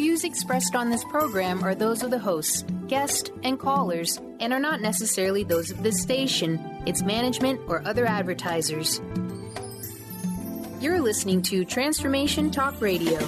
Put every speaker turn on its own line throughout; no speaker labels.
views expressed on this program are those of the hosts, guests, and callers, and are not necessarily those of this station, its management, or other advertisers. You're listening to Transformation Talk Radio.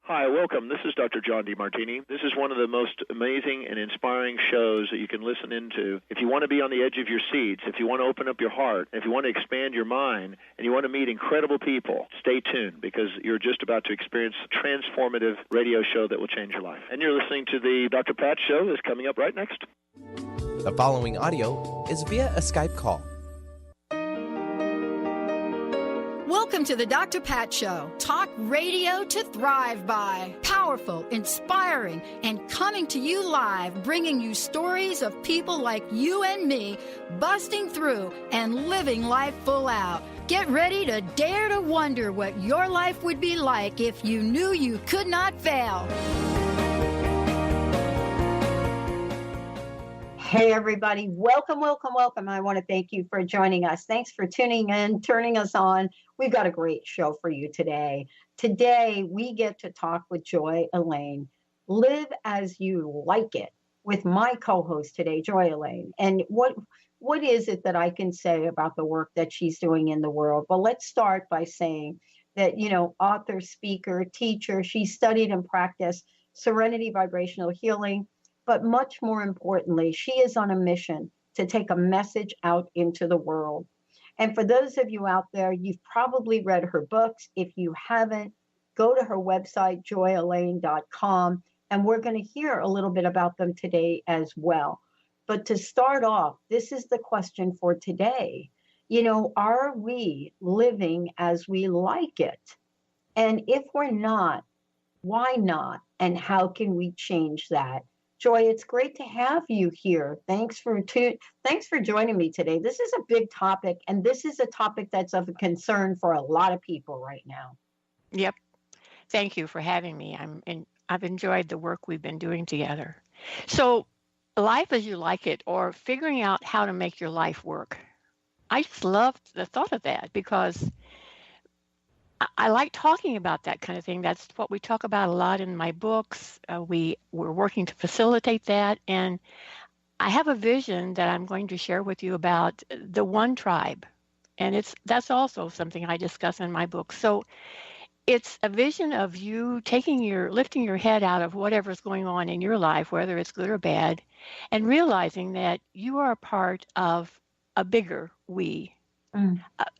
Hi, welcome. This is Dr. John DeMartini. This is one of the most amazing and inspiring shows that you can listen into. If you want to be on the edge of your seats, if you want to open up your heart, if you want to expand your mind, and you want to meet incredible people, stay tuned because you're just about to experience a transformative radio show that will change your life. And you're listening to the Dr. Pat Show that's coming up right next.
The following audio is via a Skype call.
Welcome to the Dr. Pat Show. Talk radio to thrive by. Powerful, inspiring, and coming to you live, bringing you stories of people like you and me, busting through and living life full out. Get ready to dare to wonder what your life would be like if you knew you could not fail.
Hey, everybody. Welcome, welcome, welcome. I want to thank you for joining us. Thanks for tuning in, turning us on. We've got a great show for you today. Today, we get to talk with Joy Elaine. Live as you like it with my co-host today, Joy Elaine. And what is it that I can say about the work that she's doing in the world? Well, let's start by saying that, author, speaker, teacher, she studied and practiced Serenity Vibrational Healing. But much more importantly, she is on a mission to take a message out into the world. And for those of you out there, you've probably read her books. If you haven't, go to her website, joyelaine.com, and we're going to hear a little bit about them today as well. But to start off, this is the question for today. Are we living as we like it? And if we're not, why not? And how can we change that? Joy, it's great to have you here. Thanks for joining me today. This is a big topic, and this is a topic that's of concern for a lot of people right now.
Yep. Thank you for having me. I've enjoyed the work we've been doing together. So, life as you like it, or figuring out how to make your life work. I just loved the thought of that because I like talking about that kind of thing. That's what we talk about a lot in my books. We're working to facilitate that. And I have a vision that I'm going to share with you about the one tribe. And that's also something I discuss in my book. So it's a vision of you lifting your head out of whatever's going on in your life, whether it's good or bad, and realizing that you are a part of a bigger we.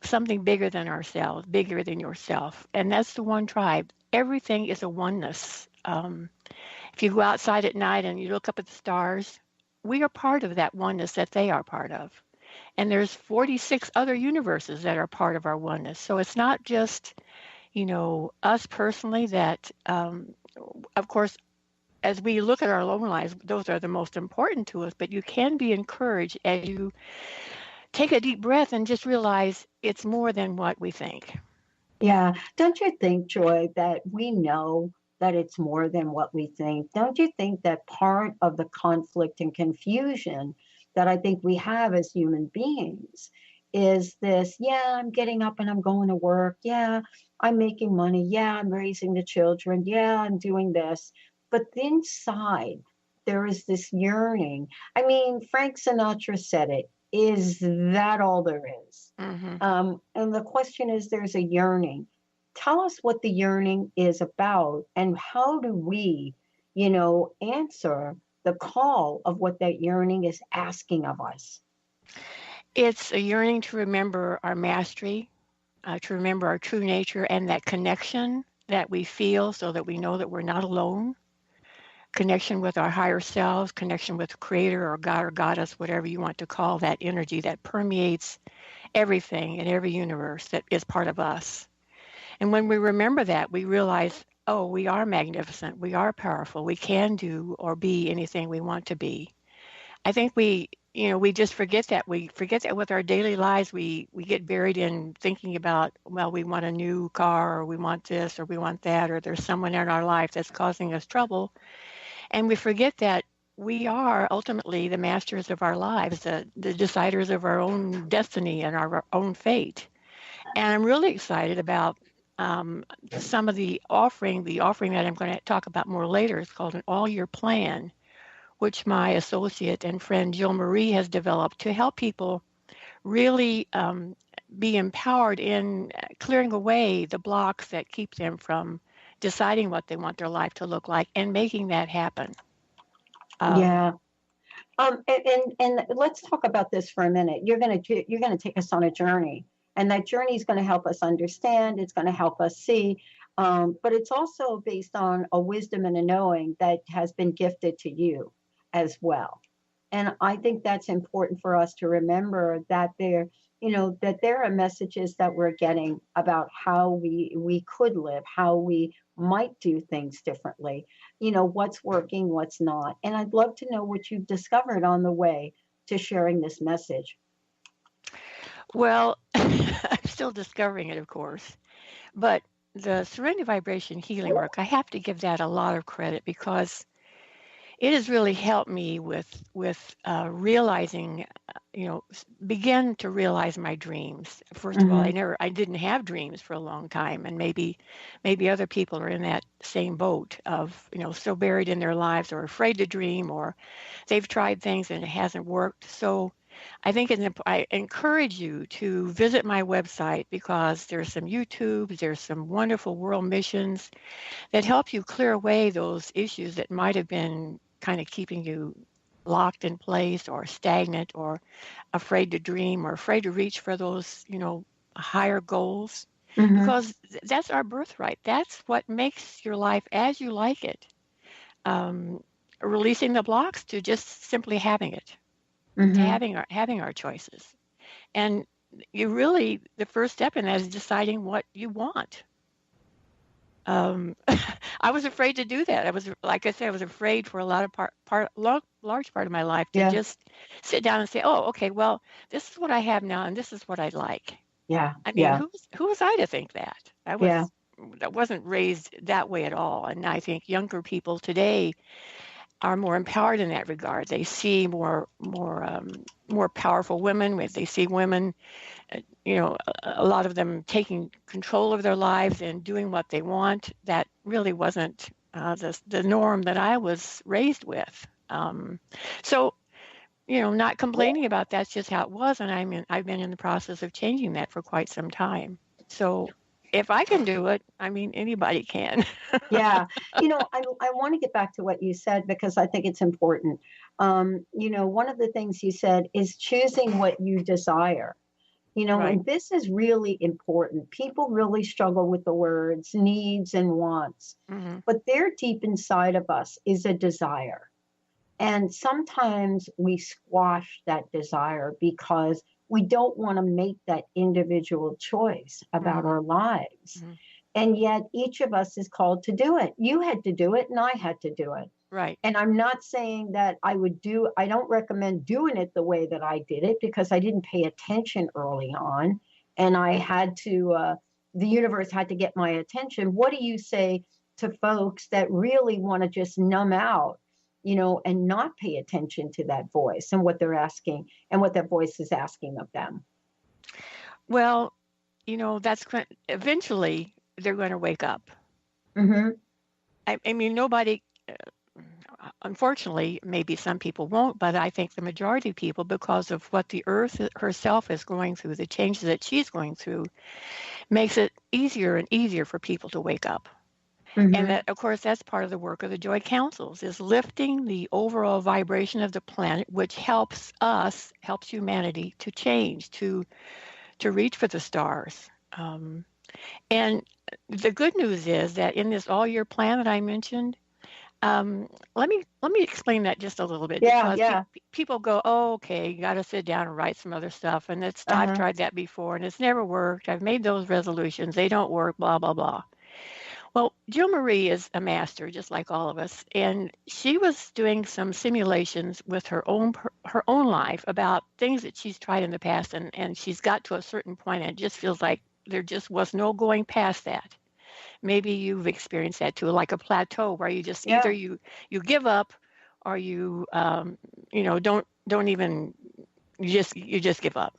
Something bigger than ourselves, bigger than yourself. And that's the one tribe. Everything is a oneness. If you go outside at night and you look up at the stars, we are part of that oneness that they are part of. And there's 46 other universes that are part of our oneness. So it's not just, us personally that, of course, as we look at our own lives, those are the most important to us, but you can be encouraged as you take a deep breath and just realize it's more than what we think.
Yeah. Don't you think, Joy, that we know that it's more than what we think? Don't you think that part of the conflict and confusion that I think we have as human beings is this, I'm getting up and I'm going to work. Yeah, I'm making money. Yeah, I'm raising the children. Yeah, I'm doing this. But inside, there is this yearning. I mean, Frank Sinatra said it. Is that all there is? Mm-hmm. And the question is, there's a yearning. Tell us what the yearning is about and how do we, answer the call of what that yearning is asking of us?
It's a yearning to remember our mastery, to remember our true nature and that connection that we feel so that we know that we're not alone. Connection with our higher selves, connection with Creator or God or Goddess, whatever you want to call that energy that permeates everything in every universe that is part of us. And when we remember that, we realize, we are magnificent, we are powerful, we can do or be anything we want to be. I think we just forget that. We forget that with our daily lives, we get buried in thinking about, we want a new car, or we want this, or we want that, or there's someone in our life that's causing us trouble. And we forget that we are ultimately the masters of our lives, the deciders of our own destiny and our own fate. And I'm really excited about some of the offering that I'm going to talk about more later. Is called an all-year plan, which my associate and friend Jill Marie has developed to help people really be empowered in clearing away the blocks that keep them from deciding what they want their life to look like and making that happen.
Yeah. And let's talk about this for a minute. You're gonna take us on a journey, and that journey is going to help us understand. It's going to help us see, but it's also based on a wisdom and a knowing that has been gifted to you as well. And I think that's important for us to remember that there are messages that we're getting about how we could live, how we might do things differently, what's working, what's not. And I'd love to know what you've discovered on the way to sharing this message.
Well, I'm still discovering it, of course, but the Serenity Vibration healing work, I have to give that a lot of credit because it has really helped me with realizing, begin to realize my dreams. First of all, I didn't have dreams for a long time, and maybe other people are in that same boat of, so buried in their lives or afraid to dream, or they've tried things and it hasn't worked. So I think I encourage you to visit my website because there's some YouTubes, there's some wonderful world missions that help you clear away those issues that might have been kind of keeping you locked in place or stagnant or afraid to dream or afraid to reach for those, higher goals. Because that's our birthright. That's what makes your life as you like it. Releasing the blocks to just simply having it, to having our choices. And the first step in that is deciding what you want. I was afraid to do that. Like I said, I was afraid for a lot of large part of my life to just sit down and say, "Oh, okay, well, this is what I have now, and this is what I like."
Yeah.
I mean, who was I to think that? I wasn't raised that way at all. And I think younger people today are more empowered in that regard. They see more powerful women. They see women, a lot of them taking control of their lives and doing what they want. That really wasn't the norm that I was raised with. So, not complaining about that's just how it was. And I've been in the process of changing that for quite some time. So if I can do it, anybody can.
Yeah. I want to get back to what you said because I think it's important. One of the things you said is choosing what you desire.
Right.
And this is really important. People really struggle with the words needs and wants, but there deep inside of us is a desire. And sometimes we squash that desire because we don't want to make that individual choice about our lives. And yet each of us is called to do it. You had to do it and I had to do it.
Right.
And I'm not saying that I don't recommend doing it the way that I did it because I didn't pay attention early on. And I had to, the universe had to get my attention. What do you say to folks that really want to just numb out, and not pay attention to that voice and what they're asking and what that voice is asking of them?
Well, that's eventually they're going to wake up. I mean, nobody, unfortunately, maybe some people won't, but I think the majority of people, because of what the earth herself is going through, the changes that she's going through, makes it easier and easier for people to wake up. And that, of course, that's part of the work of the Joy Councils, is lifting the overall vibration of the planet, which helps humanity to change, to reach for the stars. And the good news is that in this all-year plan that I mentioned, let me explain that just a little bit. Because people go, "Oh, okay, you got to sit down and write some other stuff." And I've tried that before, and it's never worked. I've made those resolutions. They don't work, blah, blah, blah. Well, Jill Marie is a master, just like all of us, and she was doing some simulations with her own life about things that she's tried in the past, and she's got to a certain point, and it just feels like there just was no going past that. Maybe you've experienced that too, like a plateau where you just either you give up or you don't even, you just give up.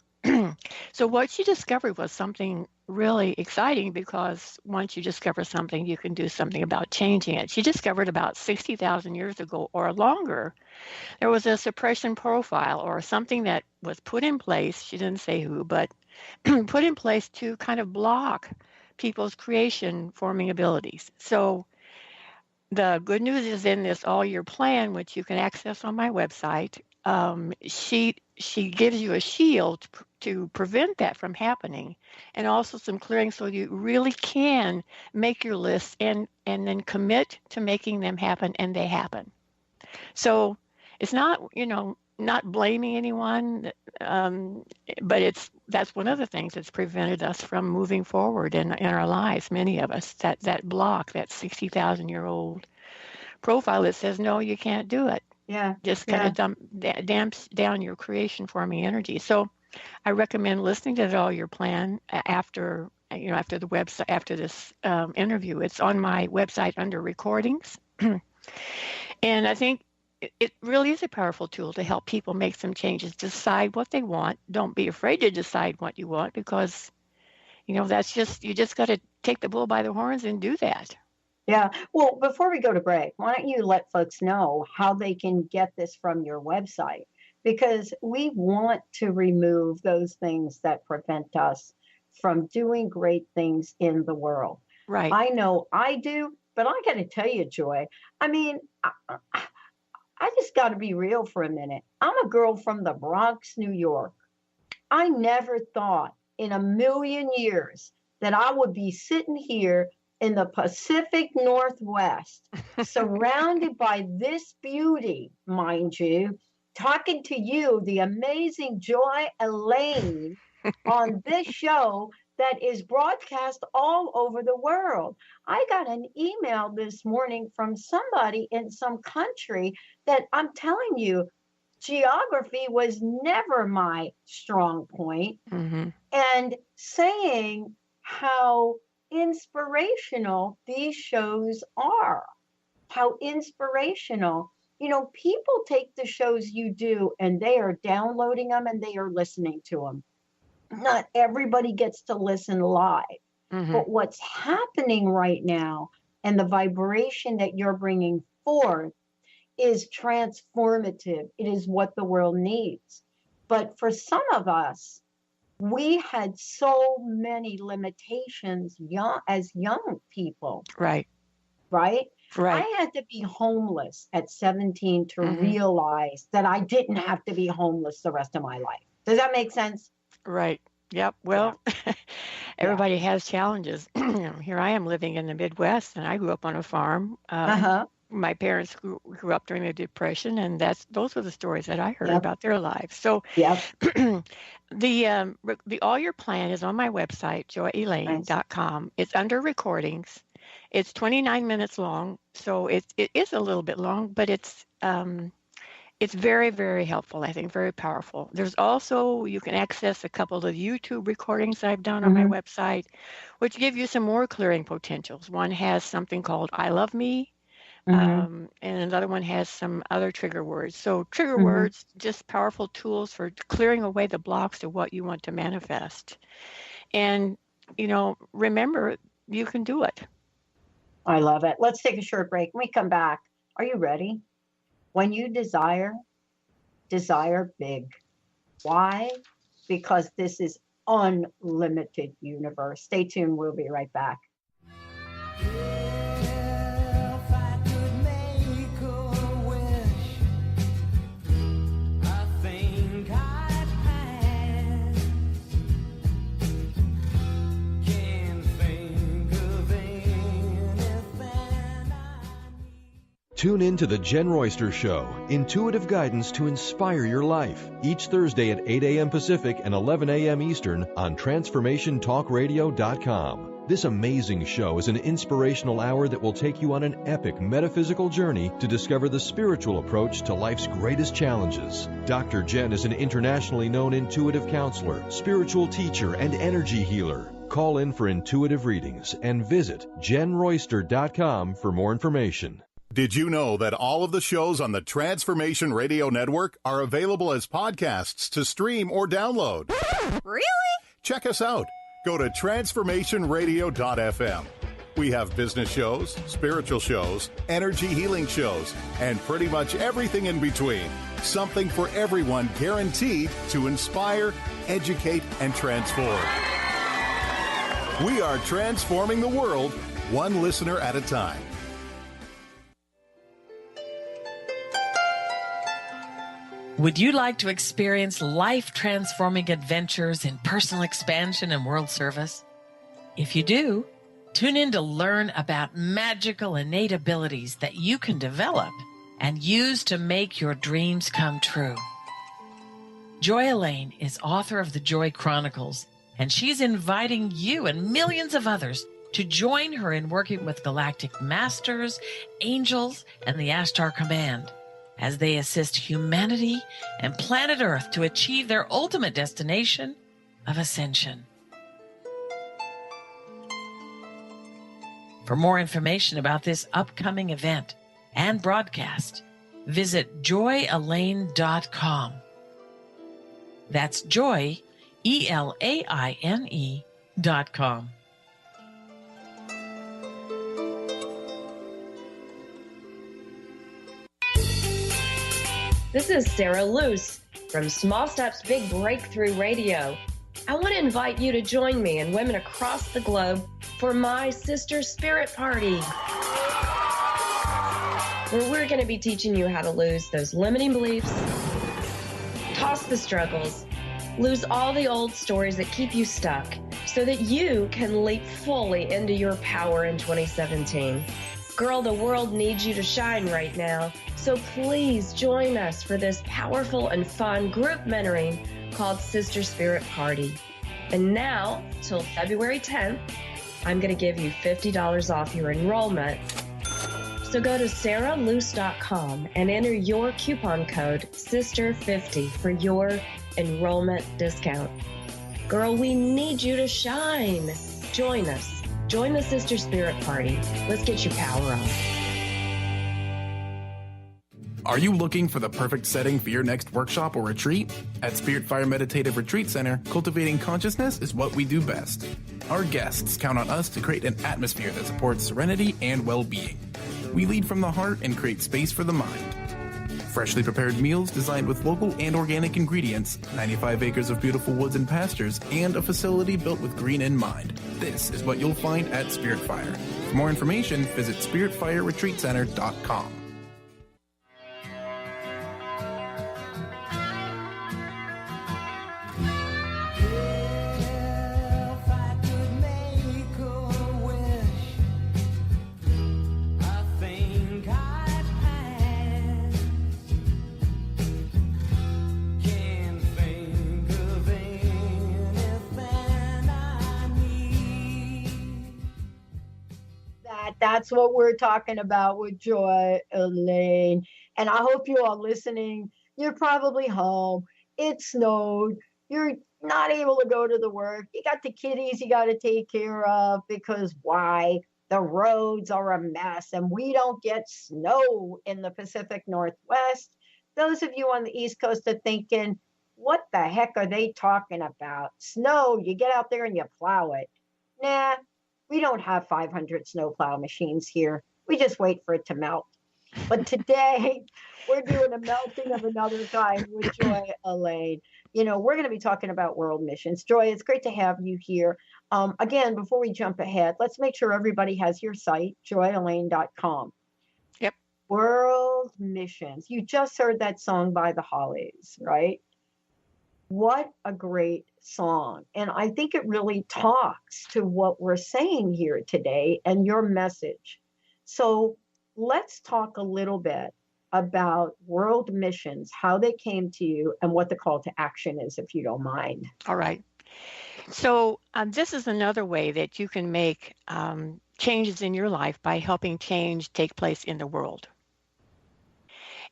So what she discovered was something really exciting, because once you discover something, you can do something about changing it. She discovered about 60,000 years ago or longer, there was a suppression profile or something that was put in place. She didn't say who, but put in place to kind of block people's creation forming abilities. So the good news is in this all-year plan, which you can access on my website. She gives you a shield to prevent that from happening, and also some clearing, so you really can make your lists and then commit to making them happen, and they happen. So it's not not blaming anyone, but that's one of the things that's prevented us from moving forward in our lives. Many of us, that block, that 60,000-year-old profile that says no, you can't do it.
Yeah.
Just kind of damps down your creation forming energy. So I recommend listening to the all-year plan after the website, after this interview. It's on my website under recordings. And I think it really is a powerful tool to help people make some changes, decide what they want. Don't be afraid to decide what you want, because, that's you just got to take the bull by the horns and do that.
Yeah. Well, before we go to break, why don't you let folks know how they can get this from your website? Because we want to remove those things that prevent us from doing great things in the world.
Right.
I know I do, but I got to tell you, Joy, I mean, I just got to be real for a minute. I'm a girl from the Bronx, New York. I never thought in a million years that I would be sitting here in the Pacific Northwest, surrounded by this beauty, mind you, talking to you, the amazing Joy Elaine, on this show that is broadcast all over the world. I got an email this morning from somebody in some country that, I'm telling you, geography was never my strong point, and saying how inspirational these shows are, how inspirational. People take the shows you do and they are downloading them and they are listening to them. Not everybody gets to listen live, but what's happening right now and the vibration that you're bringing forth is transformative. It is what the world needs. But for some of us, we had so many limitations as young people. Right? I had to be homeless at 17 to realize that I didn't have to be homeless the rest of my life. Does that make sense?
Right. Yep. Well, everybody has challenges. Here I am living in the Midwest, and I grew up on a farm. My parents grew up during the Depression, and those were the stories that I heard about their lives. So the all-year plan is on my website, joyelaine.com. It's under recordings. It's 29 minutes long, so it is a little bit long, but it's very, very helpful, I think, very powerful. There's also, you can access a couple of YouTube recordings I've done on my website, which give you some more clearing potentials. One has something called I Love Me, and another one has some other trigger words. So trigger words, just powerful tools for clearing away the blocks to what you want to manifest. And, remember, you can do it.
I love it. Let's take a short break. When we come back, are you ready? When you desire big. Why? Because this is unlimited universe. Stay tuned. We'll be right back.
Tune in to The Jen Royster Show, intuitive guidance to inspire your life, each Thursday at 8 a.m. Pacific and 11 a.m. Eastern on TransformationTalkRadio.com. This amazing show is an inspirational hour that will take you on an epic metaphysical journey to discover the spiritual approach to life's greatest challenges. Dr. Jen is an internationally known intuitive counselor, spiritual teacher, and energy healer. Call in for intuitive readings and visit JenRoyster.com for more information.
Did you know that all of the shows on the Transformation Radio Network are available as podcasts to stream or download?
Really?
Check us out. Go to transformationradio.fm. We have business shows, spiritual shows, energy healing shows, and pretty much everything in between. Something for everyone, guaranteed to inspire, educate, and transform. We are transforming the world, one listener at a time.
Would you like to experience life-transforming adventures in personal expansion and world service? If you do, tune in to learn about magical innate abilities that you can develop and use to make your dreams come true. Joy Elaine is author of the Joy Chronicles, and she's inviting you and millions of others to join her in working with galactic masters, angels, and the Ashtar Command as they assist humanity and planet Earth to achieve their ultimate destination of ascension. For more information about this upcoming event and broadcast, visit joyelaine.com. That's joy, ELAINE.com.
This is Sarah Luce from Small Steps Big Breakthrough Radio. I want to invite you to join me and women across the globe for my Sister Spirit Party, where we're going to be teaching you how to lose those limiting beliefs, toss the struggles, lose all the old stories that keep you stuck, so that you can leap fully into your power in 2017. Girl, the world needs you to shine right now, so please join us for this powerful and fun group mentoring called Sister Spirit Party. And now, till February 10th, I'm going to give you $50 off your enrollment. So go to sarahluce.com and enter your coupon code SISTER50 for your enrollment discount. Girl, we need you to shine. Join us. Join the Sister Spirit Party. Let's get your power on.
Are you looking for the perfect setting for your next workshop or retreat? At Spirit Fire Meditative Retreat Center, cultivating consciousness is what we do best. Our guests count on us to create an atmosphere that supports serenity and well-being. We lead from the heart and create space for the mind. Freshly prepared meals designed with local and organic ingredients, 95 acres of beautiful woods and pastures, and a facility built with green in mind. This is what you'll find at Spirit Fire. For more information, visit spiritfireretreatcenter.com.
That's what we're talking about with Joy Elaine. And I hope you all listening. You're probably home. It snowed. You're not able to go to the work. You got the kiddies you got to take care of because why? The roads are a mess and we don't get snow in the Pacific Northwest. Those of you on the East Coast are thinking, what the heck are they talking about? Snow, you get out there and you plow it. Nah. We don't have 500 snowplow machines here. We just wait for it to melt. But today, we're doing a melting of another kind with Joy Elaine. You know, we're going to be talking about world missions. Joy, it's great to have you here. Again, before we jump ahead, let's make sure everybody has your site, joyelaine.com.
Yep.
World missions. You just heard that song by the Hollies, right? What a great song. And I think it really talks to what we're saying here today and your message. So let's talk a little bit about world missions, how they came to you, and what the call to action is, if you don't mind.
All right. So this is another way that you can make changes in your life by helping change take place in the world.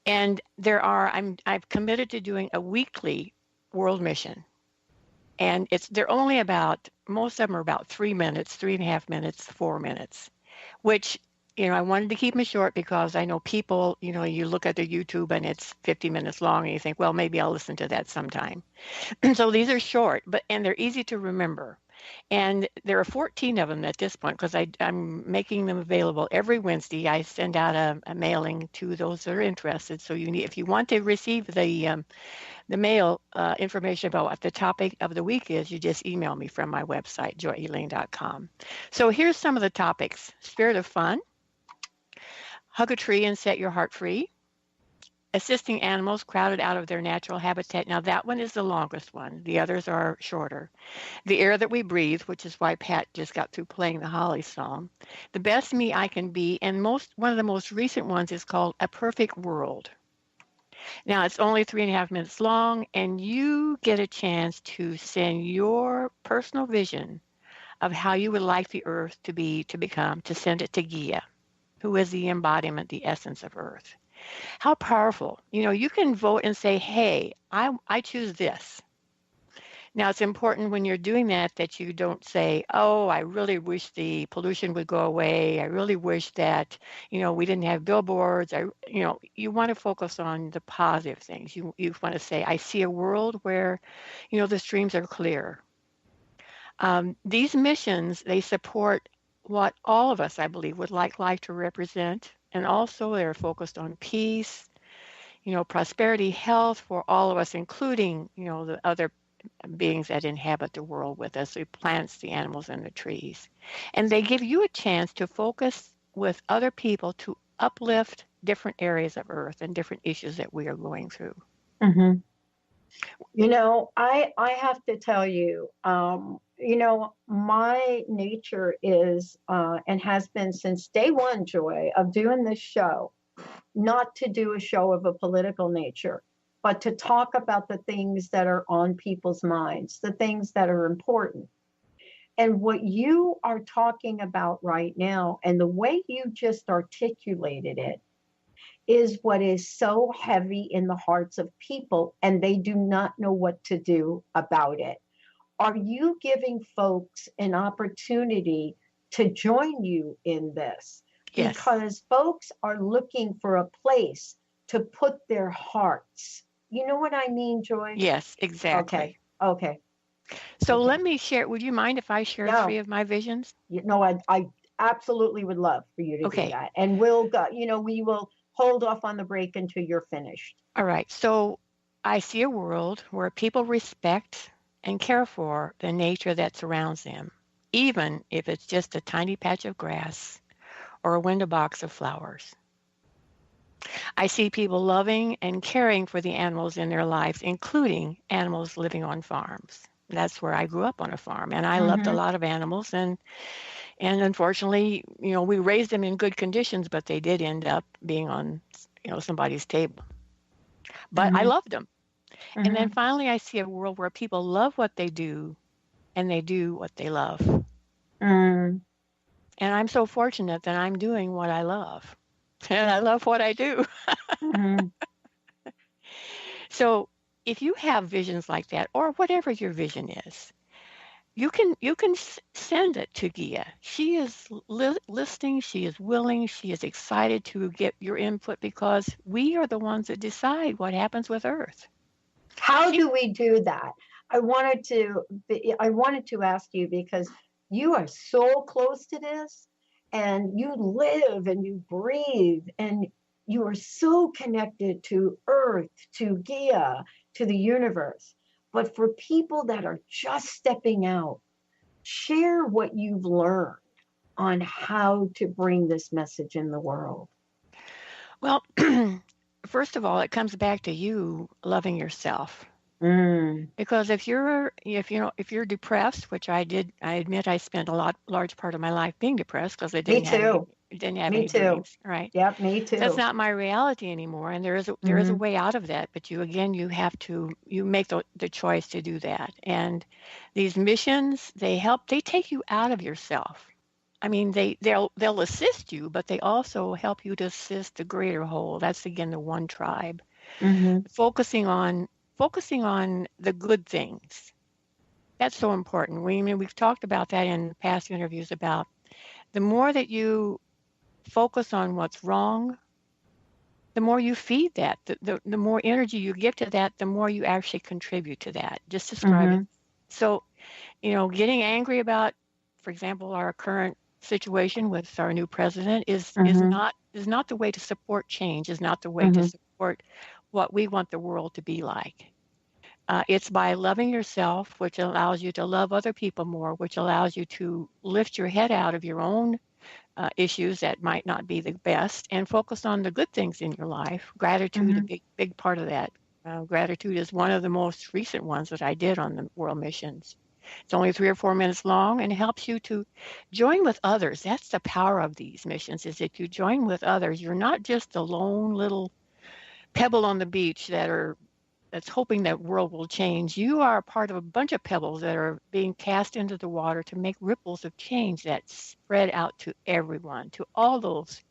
And I've committed to doing a weekly world mission. And they're only most of them are about 3 minutes, 3.5 minutes, 4 minutes, which I wanted to keep them short because I know people, you look at the YouTube and it's 50 minutes long and you think, well, maybe I'll listen to that sometime. So these are short, and they're easy to remember. And there are 14 of them at this point because I'm making them available every Wednesday. I send out a mailing to those that are interested. So if you want to receive the mail information about what the topic of the week is, you just email me from my website, joyelaine.com. So here's some of the topics: spirit of fun, hug a tree and set your heart free, assisting animals crowded out of their natural habitat. Now that one is the longest one. The others are shorter. The air that we breathe, which is why Pat just got through playing the Holly song. The best me I can be, and one of the most recent ones is called A Perfect World. Now it's only 3.5 minutes long, and you get a chance to send your personal vision of how you would like the earth to become, to send it to Gia, who is the embodiment, the essence of earth. How powerful. You can vote and say, hey, I choose this. Now, it's important when you're doing that you don't say, oh, I really wish the pollution would go away. I really wish that, we didn't have billboards. You want to focus on the positive things. You want to say, I see a world where, the streams are clear. These missions, they support what all of us, I believe, would like life to represent. And also they're focused on peace, prosperity, health for all of us, including, the other beings that inhabit the world with us, the plants, the animals, and the trees. And they give you a chance to focus with other people to uplift different areas of Earth and different issues that we are going through.
Mm-hmm. I have to tell you, my nature is and has been since day one, Joy, of doing this show, not to do a show of a political nature, but to talk about the things that are on people's minds, the things that are important. And what you are talking about right now, and the way you just articulated it, is what is so heavy in the hearts of people, and they do not know what to do about it. Are you giving folks an opportunity to join you in this?
Yes.
Because folks are looking for a place to put their hearts. You know what I mean, Joy?
Yes, exactly.
Okay.
So let me share. Would you mind if I share 3 of my visions?
I absolutely would love for you to do that. And we'll go, we will hold off on the break until you're finished.
All right. So I see a world where people respect and care for the nature that surrounds them, even if it's just a tiny patch of grass or a window box of flowers. I see people loving and caring for the animals in their lives, including animals living on farms. That's where I grew up, on a farm, and I loved a lot of animals, and unfortunately, we raised them in good conditions, but they did end up being on, somebody's table. But I loved them. And then finally, I see a world where people love what they do, and they do what they love. And I'm so fortunate that I'm doing what I love, and I love what I do. So if you have visions like that, or whatever your vision is, you can send it to Gia. She is listening. She is willing. She is excited to get your input, because we are the ones that decide what happens with Earth.
How do we do that? I wanted to ask you, because you are so close to this, and you live and you breathe, and you are so connected to Earth, to Gia, to the universe. But for people that are just stepping out, share what you've learned on how to bring this message in the world.
Well, first of all, it comes back to you loving yourself. Because if you're depressed, which I admit I spent a large part of my life being depressed, because I didn't have any dreams. Right.
Yep, me too.
That's not my reality anymore, and there is a way out of that. But you have to make the choice to do that. And these missions, they take you out of yourself. I mean, they'll assist you, but they also help you to assist the greater whole. That's again the one tribe. Focusing on the good things. That's so important. We've talked about that in past interviews, about the more that you focus on what's wrong, the more you feed that, the more energy you give to that, the more you actually contribute to that. Just describe it. So, getting angry about, for example, our current situation with our new president is not the way to support change, is not the way to support what we want the world to be like. It's by loving yourself, which allows you to love other people more, which allows you to lift your head out of your own issues that might not be the best and focus on the good things in your life. Gratitude, a big part of that. Gratitude is one of the most recent ones that I did on the world missions. It's only 3 or 4 minutes long and helps you to join with others. That's the power of these missions, is that you join with others. You're not just a lone little pebble on the beach that's hoping that world will change. You are a part of a bunch of pebbles that are being cast into the water to make ripples of change that spread out to everyone, to all those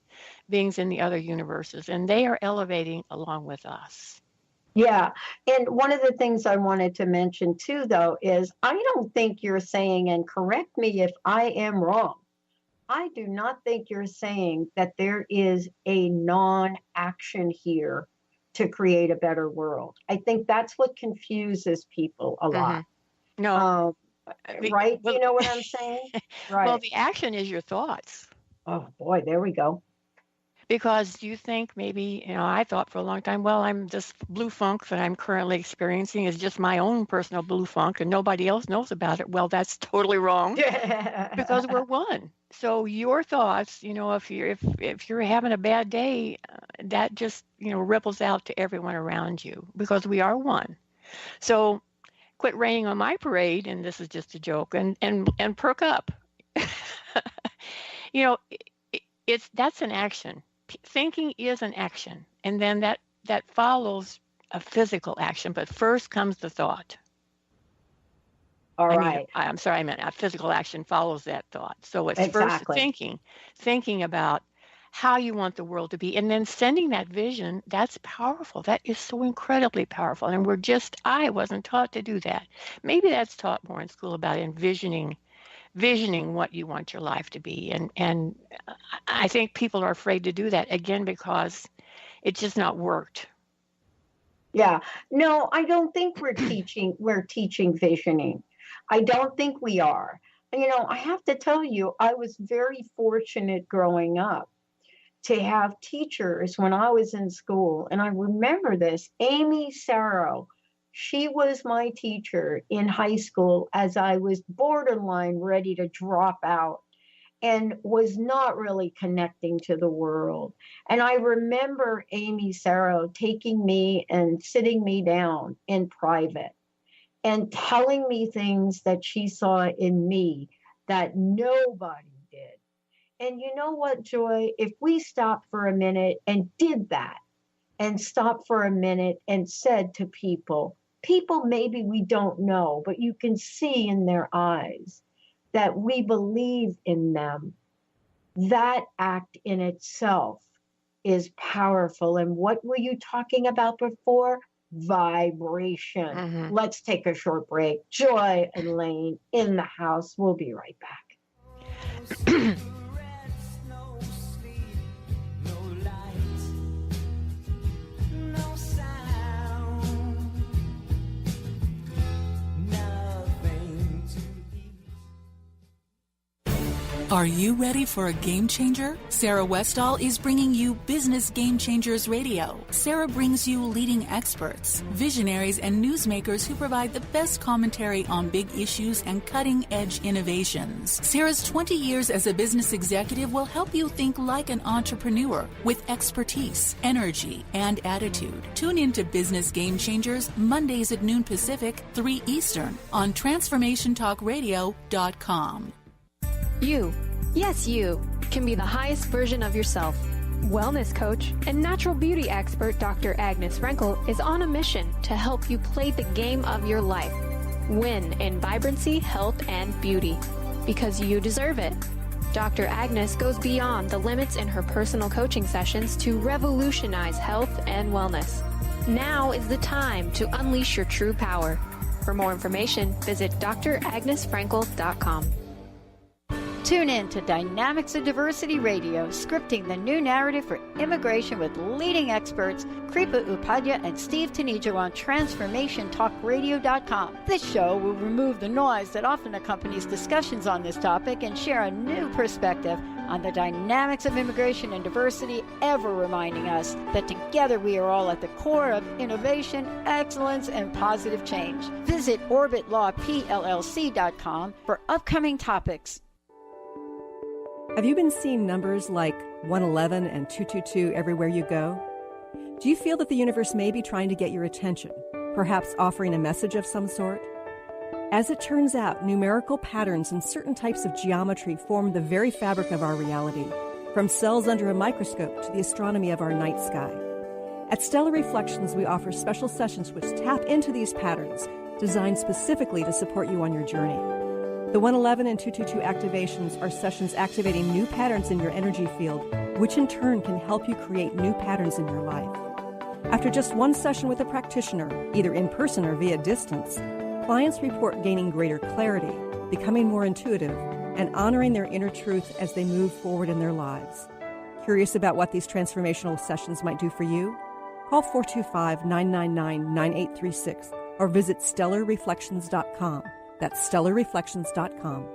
beings in the other universes, and they are elevating along with us.
Yeah. And one of the things I wanted to mention too, though, is I don't think you're saying, and correct me if I am wrong, I do not think you're saying that there is a non-action here to create a better world. I think that's what confuses people a lot.
No.
Right? Do you know what I'm saying? Right.
Well, the action is your thoughts.
Oh, boy, there we go.
Because you think maybe, I thought for a long time, well, I'm this blue funk that I'm currently experiencing is just my own personal blue funk and nobody else knows about it. Well, that's totally wrong because we're one. So your thoughts, if you're having a bad day, that just, ripples out to everyone around you because we are one. So quit raining on my parade, and this is just a joke, and perk up. That's an action. Thinking is an action, and then that follows a physical action, but first comes the thought. I'm sorry, I meant a physical action follows that thought. So it's first thinking about how you want the world to be, and then sending that vision. That's powerful. That is so incredibly powerful, and I wasn't taught to do that. Maybe that's taught more in school about envisioning what you want your life to be. And I think people are afraid to do that, again, because it's just not worked.
Yeah. No, I don't think we're teaching visioning. I don't think we are. I have to tell you, I was very fortunate growing up to have teachers when I was in school. And I remember this, Amy Sarrow. She was my teacher in high school as I was borderline ready to drop out and was not really connecting to the world. And I remember Amy Sarrow taking me and sitting me down in private and telling me things that she saw in me that nobody did. And you know what, Joy? If we stopped for a minute and did that, and stopped for a minute and said to people maybe we don't know, but you can see in their eyes that we believe in them, that act in itself is powerful. And what were you talking about before? Vibration. Let's take a short break. Joy and Elaine in the house. We'll be right back.
Are you ready for a game changer? Sarah Westall is bringing you Business Game Changers Radio. Sarah brings you leading experts, visionaries, and newsmakers who provide the best commentary on big issues and cutting-edge innovations. Sarah's 20 years as a business executive will help you think like an entrepreneur with expertise, energy, and attitude. Tune into Business Game Changers Mondays at noon Pacific, 3 Eastern on TransformationTalkRadio.com.
You, yes you, can be the highest version of yourself. Wellness coach and natural beauty expert Dr. Agnes Frenkel is on a mission to help you play the game of your life. Win in vibrancy, health, and beauty. Because you deserve it. Dr. Agnes goes beyond the limits in her personal coaching sessions to revolutionize health and wellness. Now is the time to unleash your true power. For more information, visit dragnesfrankel.com.
Tune in to Dynamics of Diversity Radio, scripting the new narrative for immigration with leading experts Kripa Upadhyaya and Steve Tanijo on TransformationTalkRadio.com. This show will remove the noise that often accompanies discussions on this topic and share a new perspective on the dynamics of immigration and diversity, ever reminding us that together we are all at the core of innovation, excellence, and positive change. Visit OrbitLawPLLC.com for upcoming topics.
Have you been seeing numbers like 111 and 222 everywhere you go? Do you feel that the universe may be trying to get your attention, perhaps offering a message of some sort? As it turns out, numerical patterns and certain types of geometry form the very fabric of our reality, from cells under a microscope to the astronomy of our night sky. At Stellar Reflections, we offer special sessions which tap into these patterns, designed specifically to support you on your journey. The 111 and 222 activations are sessions activating new patterns in your energy field, which in turn can help you create new patterns in your life. After just one session with a practitioner, either in person or via distance, clients report gaining greater clarity, becoming more intuitive, and honoring their inner truth as they move forward in their lives. Curious about what these transformational sessions might do for you? Call 425-999-9836 or visit StellarReflections.com. That's StellarReflections.com.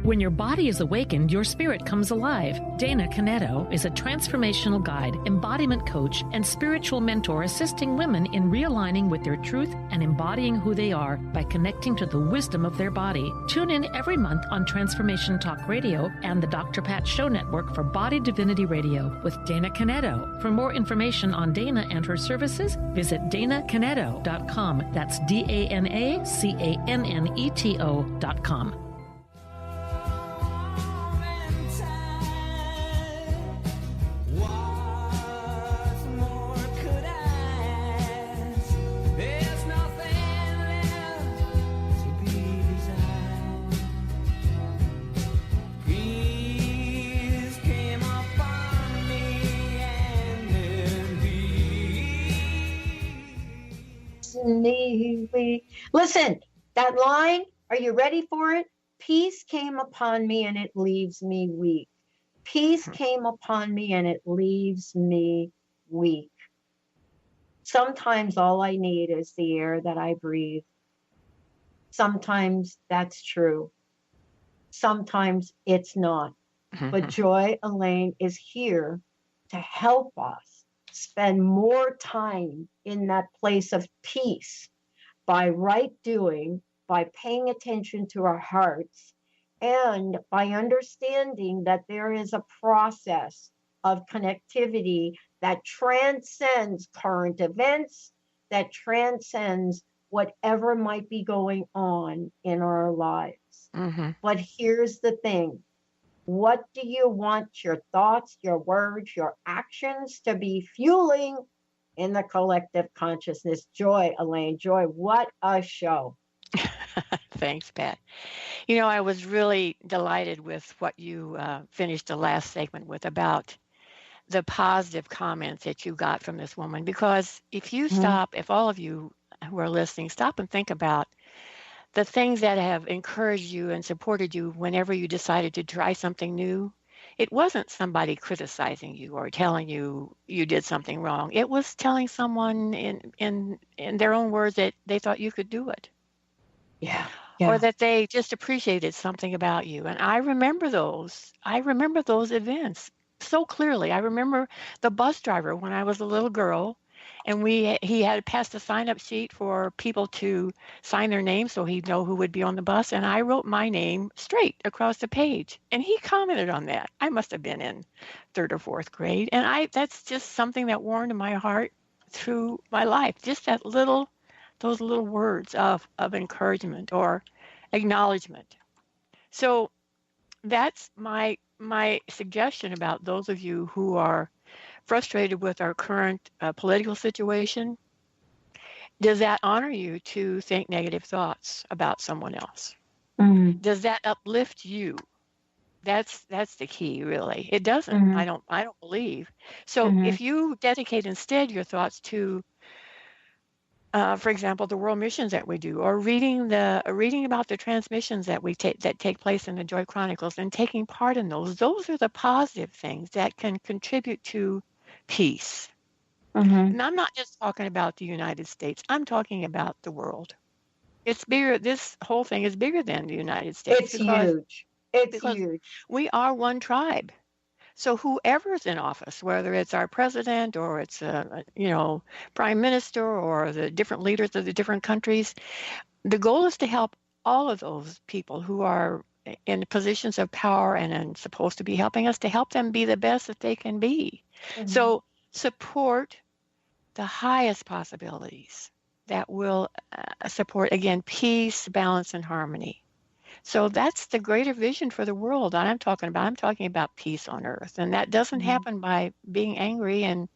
When your body is awakened, your spirit comes alive. Dana Canetto is a transformational guide, embodiment coach, and spiritual mentor assisting women in realigning with their truth and embodying who they are by connecting to the wisdom of their body. Tune in every month on Transformation Talk Radio and the Dr. Pat Show Network for Body Divinity Radio with Dana Canetto. For more information on Dana and her services, visit DanaCanetto.com. That's DanaCanneto.com.
Listen, that line, are you ready for it? Peace came upon me and it leaves me weak. Peace came upon me and it leaves me weak. Sometimes all I need is the air that I breathe. Sometimes that's true. Sometimes it's not. But Joy Elaine is here to help us spend more time in that place of peace by right doing, by paying attention to our hearts, and by understanding that there is a process of connectivity that transcends current events, that transcends whatever might be going on in our lives. But here's the thing. What do you want your thoughts, your words, your actions to be fueling in the collective consciousness? Joy, Elaine, Joy, what a show.
Thanks, Pat. You know, I was really delighted with what you finished the last segment with about the positive comments that you got from this woman. Because if you stop, if all of you who are listening, stop and think about the things that have encouraged you and supported you whenever you decided to try something new. It wasn't somebody criticizing you or telling you you did something wrong. It was telling someone in their own words that they thought you could do it.
Yeah.
Or that they just appreciated something about you. And I remember those. I remember those events so clearly. I remember the bus driver when I was a little girl, and he had passed a sign-up sheet for people to sign their name so he'd know who would be on the bus. And I wrote my name straight across the page. And he commented on that. I must have been in 3rd or 4th grade. And that's just something that warmed my heart through my life. Just those little words of encouragement or acknowledgement. So that's my suggestion about those of you who are frustrated with our current political situation. Does that honor you to think negative thoughts about someone else? Does that uplift you? That's the key, really. It doesn't. I don't believe. So if you dedicate instead your thoughts to For example, the world missions that we do, or reading about the transmissions that take place in the Joy Chronicles and taking part in those. Those are the positive things that can contribute to peace.
Mm-hmm.
And I'm not just talking about the United States. I'm talking about the world. It's bigger. This whole thing is bigger than the United States.
It's huge. It's
because
huge.
We are one tribe. So whoever's in office, whether it's our president or it's prime minister or the different leaders of the different countries, the goal is to help all of those people who are in positions of power and supposed to be helping us, to help them be the best that they can be.
Mm-hmm.
So support the highest possibilities that will support, again, peace, balance, and harmony. So that's the greater vision for the world that I'm talking about. I'm talking about peace on earth. And that doesn't happen by being angry and,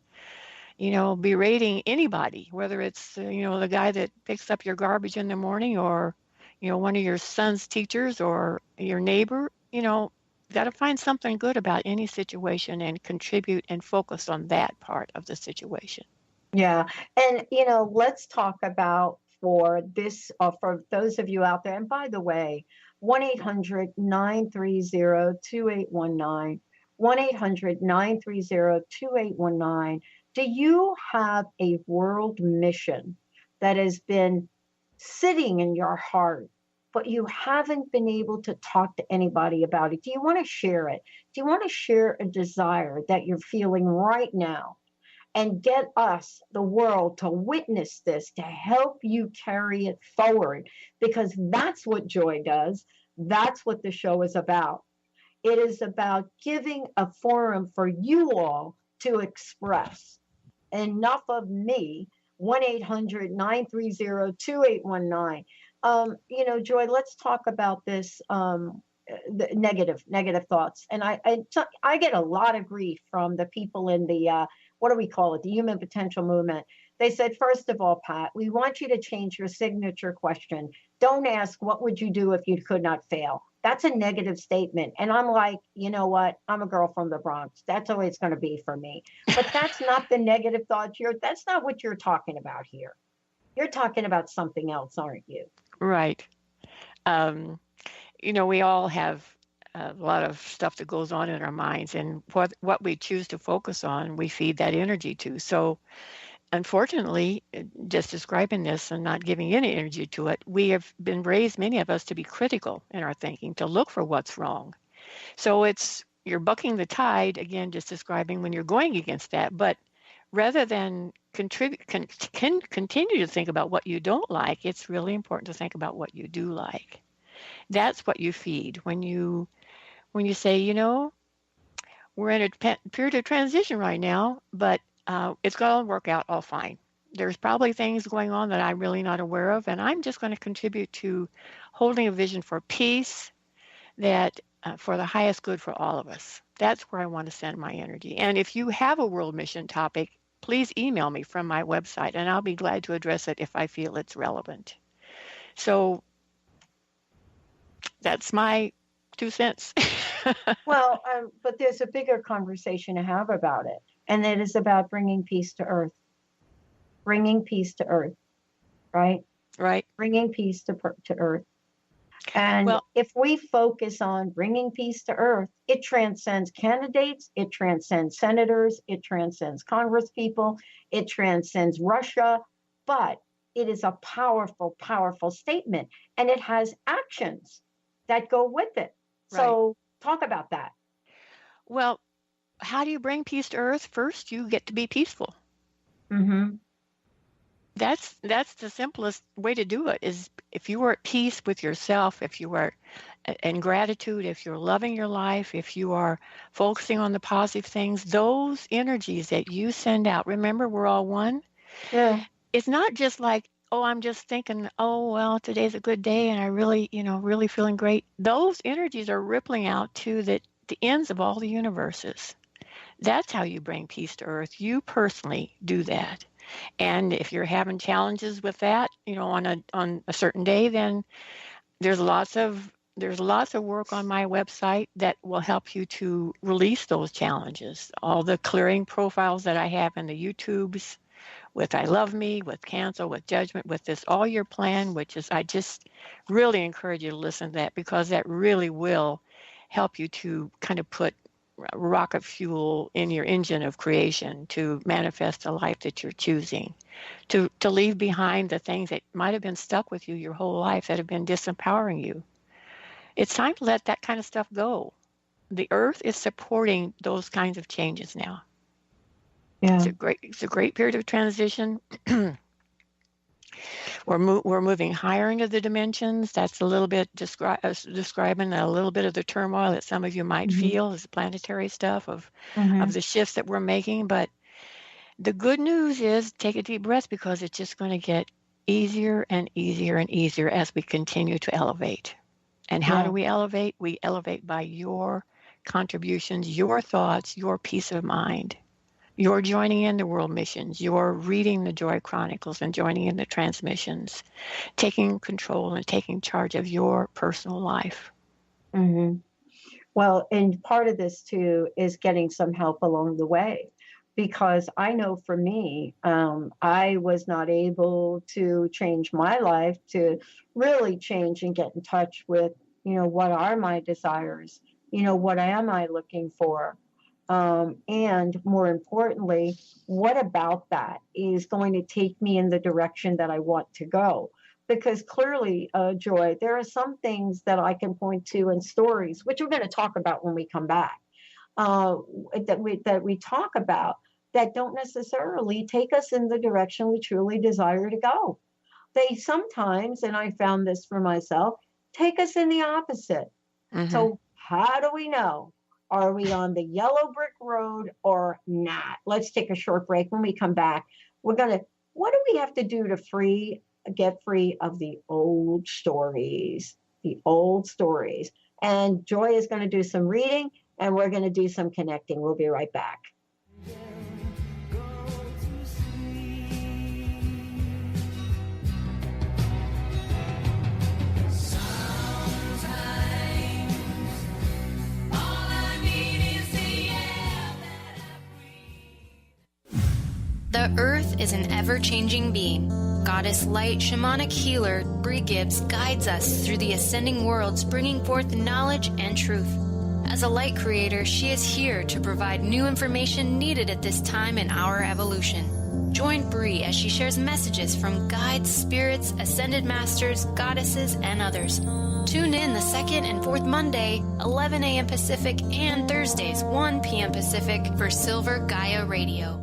berating anybody, whether it's, the guy that picks up your garbage in the morning or, one of your son's teachers or your neighbor. Got to find something good about any situation and contribute and focus on that part of the situation.
Yeah. And, let's talk about for those of you out there. And by the way, 1-800-930-2819, 1-800-930-2819. Do you have a world mission that has been sitting in your heart, but you haven't been able to talk to anybody about it? Do you want to share it? Do you want to share a desire that you're feeling right now? And get us, the world, to witness this, to help you carry it forward, because that's what Joy does. That's what the show is about. It is about giving a forum for you all to express. Enough of me. 1-800-930-2819. Joy, let's talk about this. The negative thoughts. And I get a lot of grief from the people in the what do we call it? The human potential movement. They said, first of all, Pat, we want you to change your signature question. Don't ask, what would you do if you could not fail? That's a negative statement. And I'm like, you know what? I'm a girl from the Bronx. That's the way it's going to be for me. But that's not the negative thoughts. That's not what you're talking about here. You're talking about something else, aren't you?
Right. We all have a lot of stuff that goes on in our minds, and what we choose to focus on, we feed that energy to. So unfortunately, just describing this and not giving any energy to it, we have been raised, many of us, to be critical in our thinking, to look for what's wrong. So you're bucking the tide, again, just describing when you're going against that. But rather than continue to think about what you don't like, it's really important to think about what you do like. That's what you feed when you say, we're in a period of transition right now, but it's going to work out all fine. There's probably things going on that I'm really not aware of, and I'm just going to contribute to holding a vision for peace that for the highest good for all of us. That's where I want to send my energy. And if you have a world mission topic, please email me from my website, and I'll be glad to address it if I feel it's relevant. So that's my 2 cents.
Well, but there's a bigger conversation to have about it, and it is about bringing peace to earth. Bringing peace to earth, right?
Right.
Bringing peace to earth. And if we focus on bringing peace to earth, it transcends candidates, it transcends senators, it transcends congresspeople, it transcends Russia, but it is a powerful, powerful statement, and it has actions that go with it. So talk about that.
Well, how do you bring peace to earth? First, you get to be peaceful.
Mm-hmm.
That's the simplest way to do it, is if you are at peace with yourself, if you are in gratitude, if you're loving your life, if you are focusing on the positive things, those energies that you send out, remember, we're all one.
Yeah.
It's not just like, oh, I'm just thinking, oh, well, today's a good day and I really, really feeling great. Those energies are rippling out to the ends of all the universes. That's how you bring peace to earth. You personally do that. And if you're having challenges with that, on a certain day, then there's lots of work on my website that will help you to release those challenges. All the clearing profiles that I have in the YouTubes with I love me, with cancel, with judgment, with this all your plan, which is, I just really encourage you to listen to that, because that really will help you to kind of put rocket fuel in your engine of creation to manifest the life that you're choosing, to leave behind the things that might have been stuck with you your whole life that have been disempowering you. It's time to let that kind of stuff go. The earth is supporting those kinds of changes now.
Yeah.
It's a great period of transition. We're moving higher into the dimensions. That's a little bit describing a little bit of the turmoil that some of you might feel as planetary stuff of the shifts that we're making. But the good news is, take a deep breath, because it's just going to get easier and easier and easier as we continue to elevate. And how do we elevate? We elevate by your contributions, your thoughts, your peace of mind. You're joining in the world missions. You're reading the Joy Chronicles and joining in the transmissions, taking control and taking charge of your personal life.
Well, and part of this too is getting some help along the way, because I know for me, I was not able to change my life to really change and get in touch with, what are my desires? What am I looking for? And more importantly, what about that is going to take me in the direction that I want to go? Because clearly, Joy, there are some things that I can point to in stories, which we're going to talk about when we come back, that we talk about, that don't necessarily take us in the direction we truly desire to go. They sometimes, and I found this for myself, take us in the opposite. So how do we know? Are we on the yellow brick road or not? Let's take a short break. When we come back, what do we have to do to get free of the old stories? And Joy is going to do some reading, and we're going to do some connecting. We'll be right back.
The Earth is an ever-changing being. Goddess Light Shamanic Healer Bree Gibbs guides us through the ascending worlds, bringing forth knowledge and truth. As a light creator, she is here to provide new information needed at this time in our evolution. Join Bree as she shares messages from guides, spirits, ascended masters, goddesses, and others. Tune in the second and fourth Monday, 11 a.m. Pacific, and Thursdays, 1 p.m. Pacific for Silver Gaia Radio.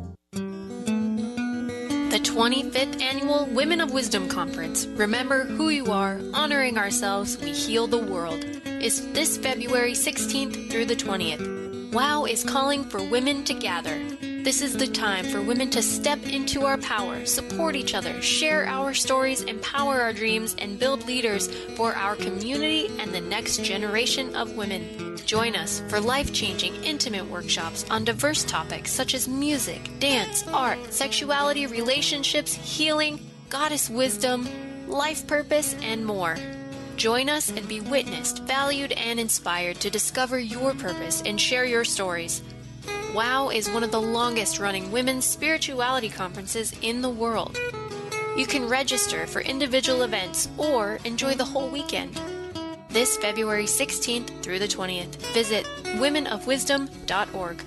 The 25th Annual Women of Wisdom Conference, Remember Who You Are, Honoring Ourselves, We Heal the World, is this February 16th through the 20th. WOW is calling for women to gather. This is the time for women to step into our power, support each other, share our stories, empower our dreams, and build leaders for our community and the next generation of women. Join us for life-changing, intimate workshops on diverse topics such as music, dance, art, sexuality, relationships, healing, goddess wisdom, life purpose, and more. Join us and be witnessed, valued, and inspired to discover your purpose and share your stories. WOW is one of the longest-running women's spirituality conferences in the world. You can register for individual events or enjoy the whole weekend. This February 16th through the 20th. Visit womenofwisdom.org.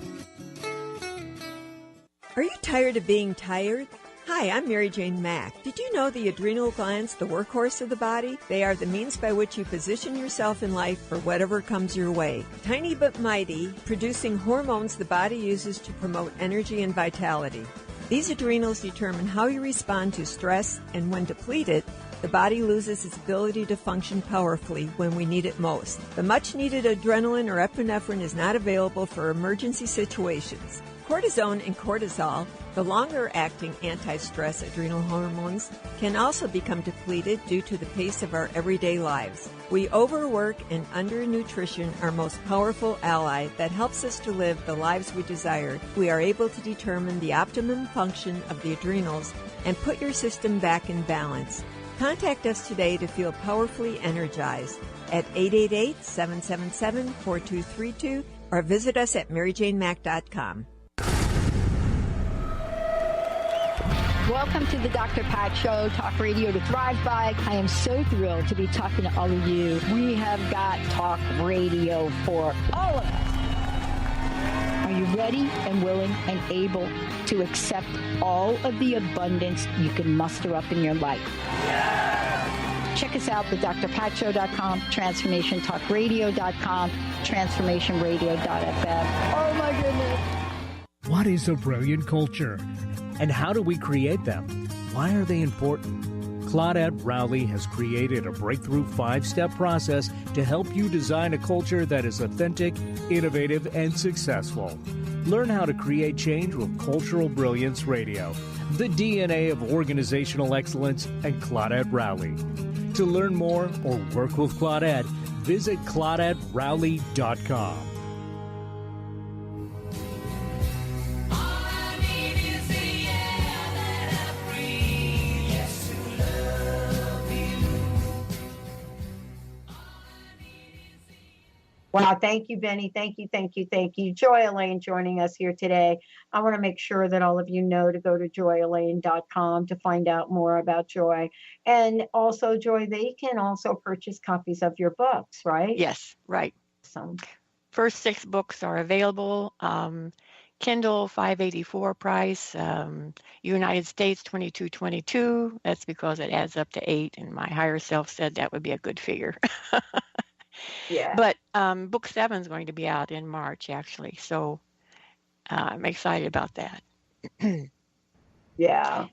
Are you tired of being tired? Hi, I'm Mary Jane Mack. Did you know the adrenal glands, the workhorse of the body? They are the means by which you position yourself in life for whatever comes your way. Tiny but mighty, producing hormones the body uses to promote energy and vitality. These adrenals determine how you respond to stress, and when depleted, the body loses its ability to function powerfully when we need it most. The much-needed adrenaline or epinephrine is not available for emergency situations. Cortisone and cortisol, the longer-acting anti-stress adrenal hormones, can also become depleted due to the pace of our everyday lives. We overwork, and undernutrition, our most powerful ally that helps us to live the lives we desire. We are able to determine the optimum function of the adrenals and put your system back in balance. Contact us today to feel powerfully energized at 888-777-4232 or visit us at maryjanemack.com.
Welcome to the Dr. Pat Show, Talk Radio to Thrive By. I am so thrilled to be talking to all of you. We have got talk radio for all of us. Are you ready and willing and able to accept all of the abundance you can muster up in your life? Check us out, thedrpatshow.com, transformationtalkradio.com, transformationradio.fm. Oh my goodness.
What is a brilliant culture? And how do we create them? Why are they important? Claudette Rowley has created a breakthrough 5-step process to help you design a culture that is authentic, innovative, and successful. Learn how to create change with Cultural Brilliance Radio, the DNA of organizational excellence, and Claudette Rowley. To learn more or work with Claudette, visit ClaudetteRowley.com.
Wow, thank you, Benny. Thank you. Joy Elaine joining us here today. I want to make sure that all of you know to go to joyelaine.com to find out more about Joy. And also, Joy, they can also purchase copies of your books, right?
Yes, right.
So,
first 6 books are available. Kindle $584 price. United States $22.22. That's because it adds up to 8, and my higher self said that would be a good figure.
Yeah.
But book 7 is going to be out in March, actually. So I'm excited about that.
Yeah.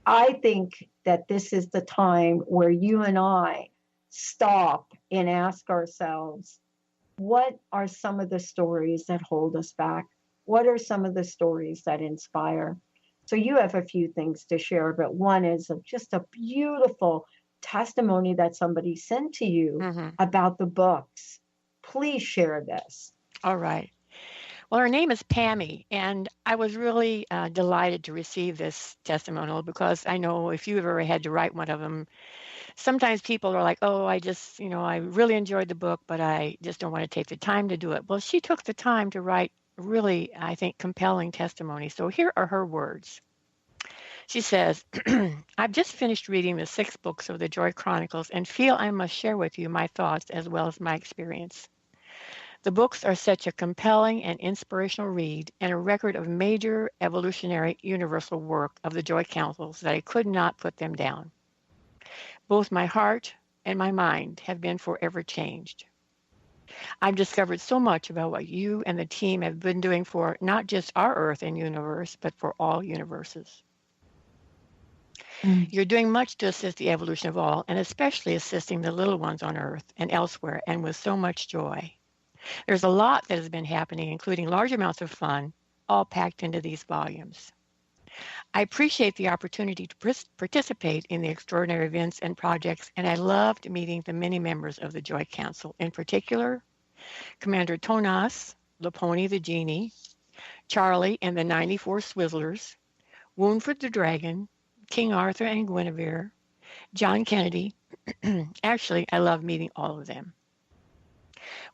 I think that this is the time where you and I stop and ask ourselves, what are some of the stories that hold us back? What are some of the stories that inspire? So you have a few things to share, but one is just a beautiful testimony that somebody sent to you about the books. Please share this.
All right. Well, her name is Pammy, and I was really delighted to receive this testimonial because I know if you've ever had to write one of them, sometimes people are like, oh, I really enjoyed the book, but I just don't want to take the time to do it. Well, she took the time to write really, I think, compelling testimony. So here are her words. She says, I've just finished reading the 6 books of the Joy Chronicles and feel I must share with you my thoughts as well as my experience. The books are such a compelling and inspirational read and a record of major evolutionary universal work of the Joy Councils that I could not put them down. Both my heart and my mind have been forever changed. I've discovered so much about what you and the team have been doing for not just our Earth and universe, but for all universes. You're doing much to assist the evolution of all, and especially assisting the little ones on Earth and elsewhere, and with so much joy. There's a lot that has been happening, including large amounts of fun, all packed into these volumes. I appreciate the opportunity to participate in the extraordinary events and projects, and I loved meeting the many members of the Joy Council, in particular, Commander Tonas, Laponi the Genie, Charlie and the 94 Swizzlers, Woundford the Dragon, King Arthur and Guinevere, John Kennedy. Actually, I love meeting all of them.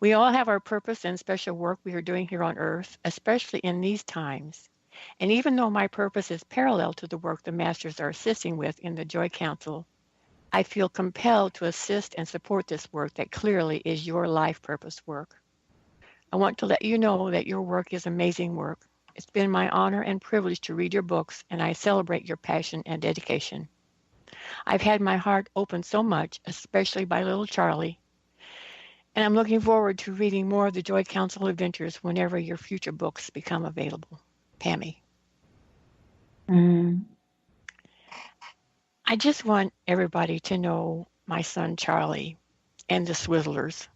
We all have our purpose and special work we are doing here on Earth, especially in these times. And even though my purpose is parallel to the work the Masters are assisting with in the Joy Council, I feel compelled to assist and support this work that clearly is your life purpose work. I want to let you know that your work is amazing work. It's been my honor and privilege to read your books, and I celebrate your passion and dedication. I've had my heart opened so much, especially by little Charlie, and I'm looking forward to reading more of the Joy Council adventures whenever your future books become available. Pammy. I just want everybody to know my son Charlie and the Swizzlers.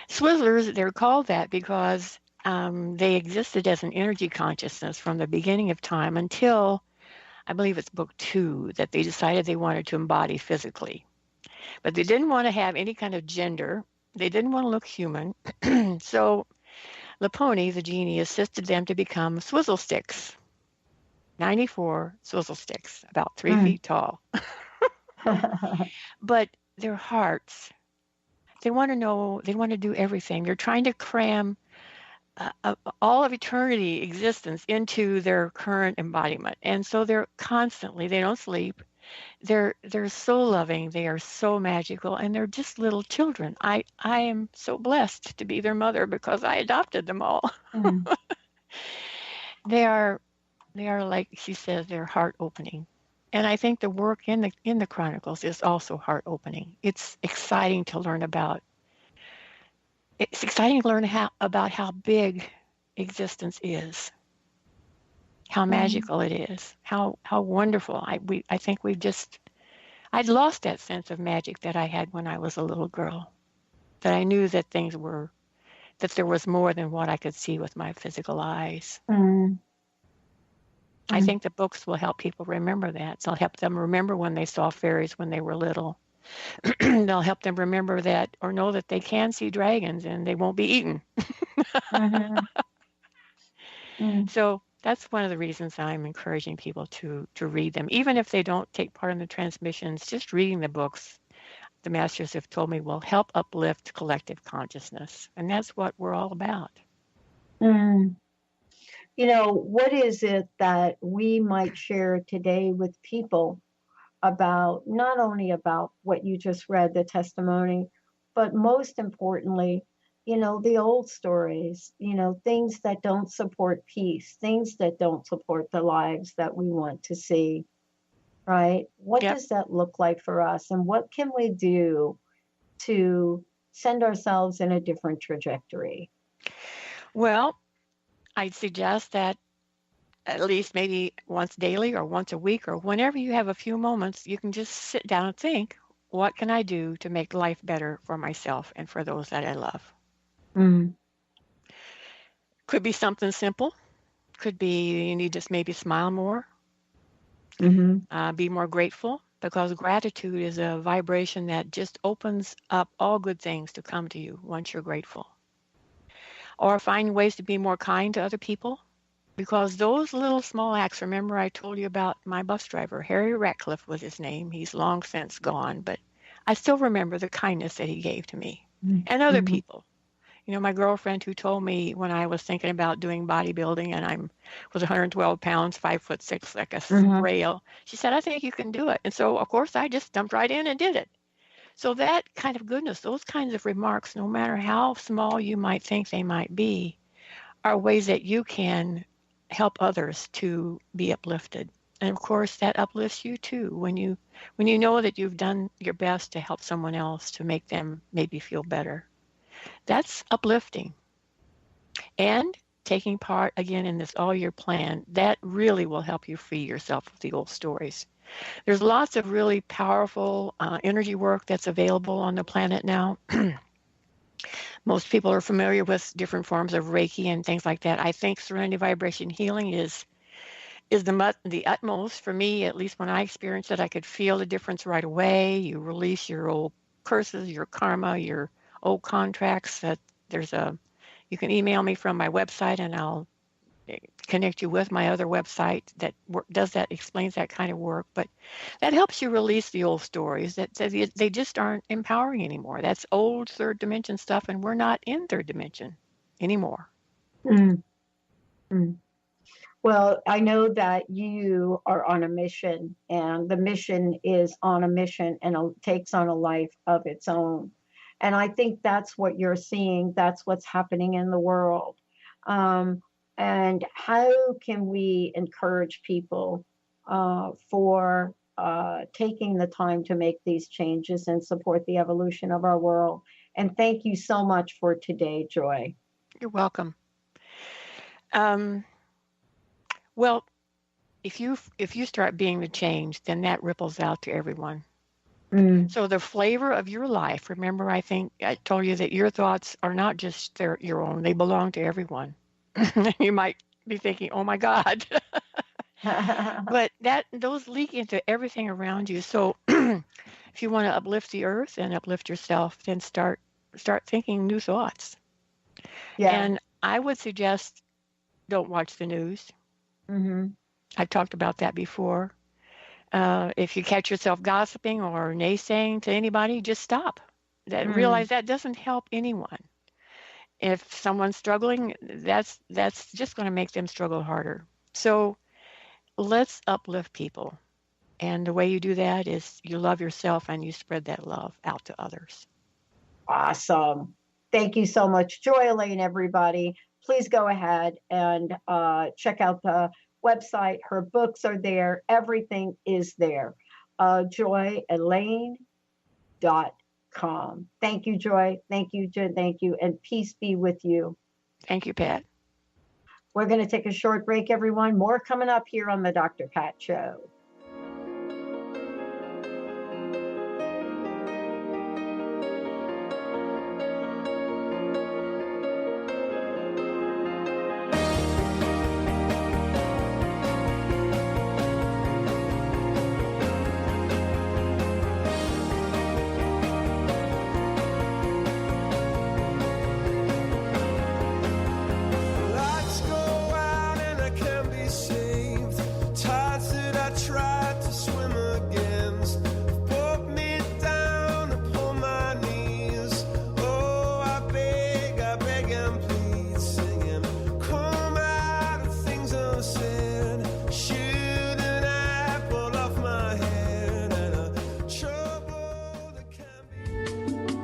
Swizzlers, they're called that because they existed as an energy consciousness from the beginning of time until, I believe it's book 2, that they decided they wanted to embody physically. But they didn't want to have any kind of gender. They didn't want to look human. So Laponi, the genie, assisted them to become swizzle sticks. 94 swizzle sticks, about 3 feet tall. But their hearts, they want to know, they want to do everything. They're trying to cram all of eternity existence into their current embodiment. And so they're constantly, they don't sleep. They're so loving, they are so magical, and they're just little children. I am so blessed to be their mother because I adopted them all.
Mm.
They are like she says, they're heart opening. And I think the work in the Chronicles is also heart opening. It's exciting to learn about. It's exciting to learn about how big existence is, how magical it is, how wonderful. I think I'd lost that sense of magic that I had when I was a little girl, that I knew that that there was more than what I could see with my physical eyes.
Mm.
I think the books will help people remember that. They'll help them remember when they saw fairies when they were little. They'll help them remember that or know that they can see dragons and they won't be eaten.
Mm-hmm. Mm.
So that's one of the reasons I'm encouraging people to read them. Even if they don't take part in the transmissions, just reading the books, the masters have told me, will help uplift collective consciousness. And that's what we're all about.
Mm. What is it that we might share today with people about, not only about what you just read, the testimony, but most importantly, the old stories, things that don't support peace, things that don't support the lives that we want to see, right? What does that look like for us? And what can we do to send ourselves in a different trajectory?
Well, I'd suggest that at least maybe once daily or once a week or whenever you have a few moments, you can just sit down and think, what can I do to make life better for myself and for those that I love?
Mm.
Could be something simple. Could be you need to just maybe smile more, be more grateful, because gratitude is a vibration that just opens up all good things to come to you once you're grateful. Or find ways to be more kind to other people, because those little small acts, remember I told you about my bus driver, Harry Ratcliffe was his name. He's long since gone, but I still remember the kindness that he gave to me and other people. My girlfriend who told me when I was thinking about doing bodybuilding and was 112 pounds, 5'6", like a rail, she said, I think you can do it. And so, of course, I just jumped right in and did it. So that kind of goodness, those kinds of remarks, no matter how small you might think they might be, are ways that you can help others to be uplifted. And of course, that uplifts you too when you know that you've done your best to help someone else to make them maybe feel better. That's uplifting. And taking part again in this all-year plan, that really will help you free yourself of the old stories. There's lots of really powerful energy work that's available on the planet now. Most people are familiar with different forms of Reiki and things like that. I think Serenity Vibration Healing is the utmost for me. At least when I experienced it, I could feel the difference right away. You release your old curses, your karma, your old contracts. You can email me from my website and I'll connect you with my other website that explains that kind of work. But that helps you release the old stories that they just aren't empowering anymore. That's old third dimension stuff, and we're not in third dimension anymore.
Mm. Mm. Well, I know that you are on a mission, and the mission is on a mission and takes on a life of its own. And I think that's what you're seeing. That's what's happening in the world. And how can we encourage people for taking the time to make these changes and support the evolution of our world? And thank you so much for today, Joy.
You're welcome. Well, if you start being the change, then that ripples out to everyone. So the flavor of your life, remember, I think I told you that your thoughts are not just your own, they belong to everyone. You might be thinking, oh my God. But those leak into everything around you. So if you want to uplift the earth and uplift yourself, then start thinking new thoughts. Yeah. And I would suggest don't watch the news. I've talked about that before. If you catch yourself gossiping or naysaying to anybody, just stop. Realize that doesn't help anyone. If someone's struggling, that's just going to make them struggle harder. So let's uplift people. And the way you do that is you love yourself and you spread that love out to others.
Awesome. Thank you so much, Joy Elaine, everybody. Please go ahead and check out the website. Her books are there. Everything is there. JoyElaine.com. Thank you, Joy. Thank you, Jen. Thank you. And peace be with you.
Thank you, Pat.
We're going to take a short break, everyone. More coming up here on the Dr. Pat Show.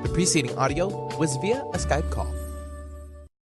The preceding audio was via a Skype call.